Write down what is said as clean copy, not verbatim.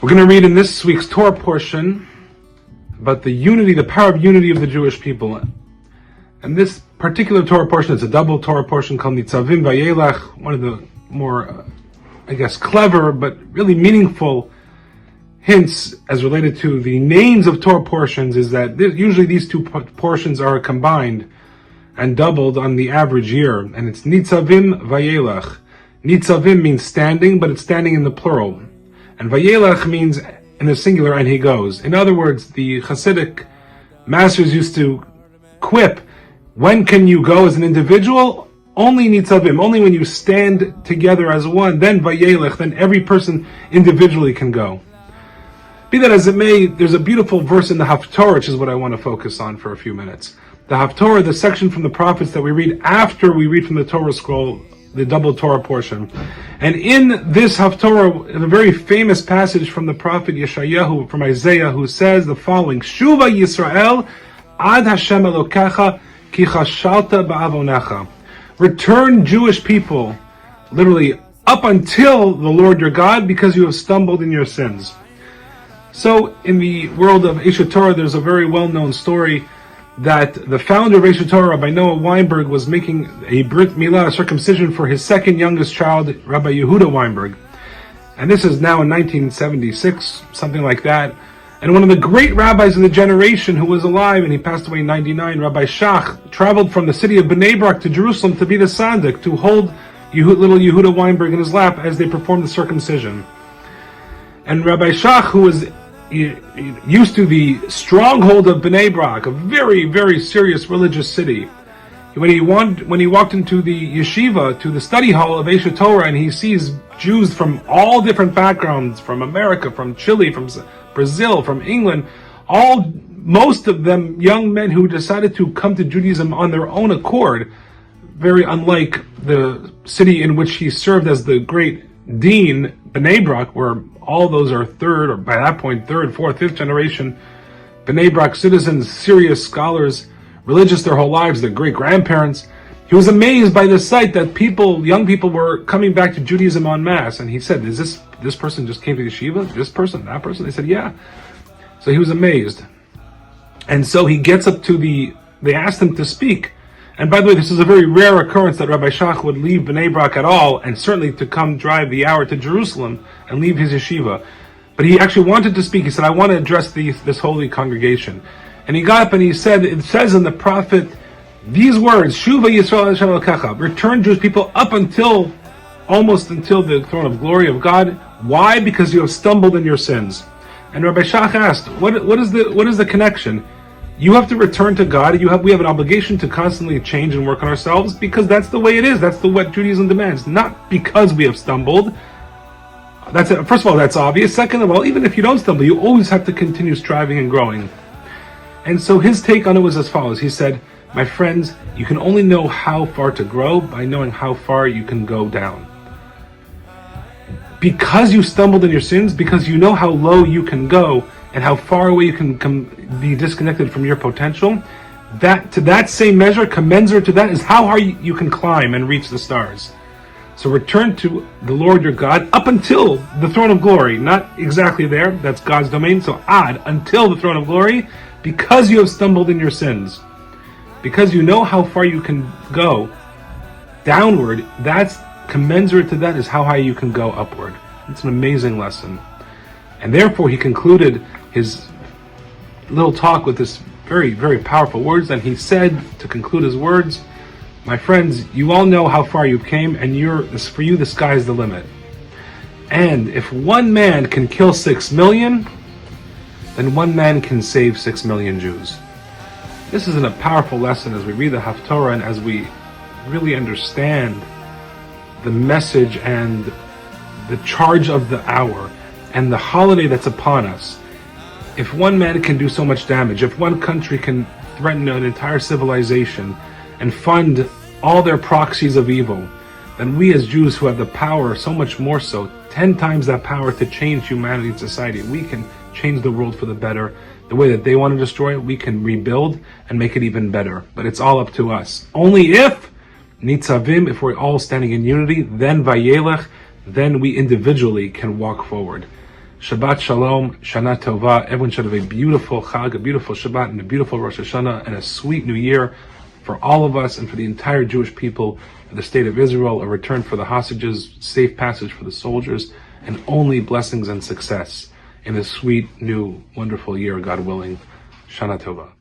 We're going to read in this week's Torah portion about the unity, the power of unity of the Jewish people. And this particular Torah portion is a double Torah portion called Nitzavim Vayelach, one of the more, clever but really meaningful hints as related to the names of Torah portions is that usually these two portions are combined and doubled on the average year. And it's Nitzavim Vayelach. Nitzavim means standing, but it's standing in the plural. And Vayelach means in the singular, and he goes. In other words, the Hasidic masters used to quip, when can you go as an individual? Only Nitzavim, only when you stand together as one, then Vayelach, then every person individually can go. Be that as it may, there's a beautiful verse in the Haftorah, which is what I want to focus on for a few minutes. The Haftorah, the section from the prophets that we read after we read from the Torah scroll, the double Torah portion. And in this Haftorah, in a very famous passage from the prophet Yeshayahu, from Isaiah, who says the following, Shuva Yisrael ad Hashem Elokecha ki chashalta ba'avonecha. Return, Jewish people, literally up until the Lord your God, because you have stumbled in your sins. So in the world of Elisha Torah, there's a very well-known story that the founder of Elisha Torah, Rabbi Noah Weinberg, was making a Brit Milah, a circumcision for his second youngest child, Rabbi Yehuda Weinberg. And this is now in 1976, something like that. And one of the great rabbis of the generation who was alive, and he passed away in 99, Rabbi Shach, traveled from the city of Bnei Brak to Jerusalem to be the Sandik, to hold little Yehuda Weinberg in his lap as they performed the circumcision. And Rabbi Shach, who was used to the stronghold of Bnei Brak, a very, very serious religious city, when he walked into the yeshiva, to the study hall of Elisha Torah, and he sees Jews from all different backgrounds, from America, from Chile, from Brazil, from England, most of them young men who decided to come to Judaism on their own accord, very unlike the city in which he served as the great dean, Bnei Brak, where all those are third, or by that point, third, fourth, fifth generation Bnei Brak citizens, serious scholars, religious their whole lives, their great-grandparents. He was amazed by the sight that young people were coming back to Judaism en masse. And he said, is this person just came to the yeshiva? This person, that person? They said, yeah. So he was amazed. And so he gets up they asked him to speak. And by the way, this is a very rare occurrence that Rabbi Shach would leave Bnei Brak at all, and certainly to come drive the hour to Jerusalem and leave his yeshiva. But he actually wanted to speak. He said, I want to address this holy congregation. And he got up and he said, it says in the prophet, these words, Shuva Yisrael Hashem Elokecha, return Jewish people up almost until the throne of glory of God. Why? Because you have stumbled in your sins. And Rabbi Shach asked, what is the connection? You have to return to God. We have an obligation to constantly change and work on ourselves, because that's the way it is. That's what Judaism demands. Not because we have stumbled. First of all, that's obvious. Second of all, even if you don't stumble, you always have to continue striving and growing. And so his take on it was as follows. He said, my friends, you can only know how far to grow by knowing how far you can go down. Because you stumbled in your sins, because you know how low you can go and how far away you can be disconnected from your potential, to that same measure, commensurate to that, is how high you can climb and reach the stars. So return to the Lord your God up until the throne of glory. Not exactly there, that's God's domain. So until the throne of glory, because you have stumbled in your sins. Because you know how far you can go downward, that's commensurate to that is how high you can go upward. It's an amazing lesson. And therefore he concluded his little talk with this very, very powerful words. And he said, to conclude his words, my friends, you all know how far you came, and for you the sky is the limit. And if one man can kill 6 million, then one man can save 6 million Jews. This is a powerful lesson as we read the Haftorah and as we really understand the message and the charge of the hour and the holiday that's upon us. If one man can do so much damage, if one country can threaten an entire civilization and fund all their proxies of evil, then we as Jews who have the power, so much more so, 10 times that power to change humanity and society, we can change the world for the better. The way that they want to destroy it, we can rebuild and make it even better. But it's all up to us. Only if Nitzavim, if we're all standing in unity, then Vayelech, then we individually can walk forward. Shabbat Shalom, Shana Tova. Everyone should have a beautiful Chag, a beautiful Shabbat, and a beautiful Rosh Hashanah, and a sweet New Year for all of us and for the entire Jewish people of the state of Israel. A return for the hostages, safe passage for the soldiers, and only blessings and success in this sweet, new, wonderful year, God willing. Shana Tova.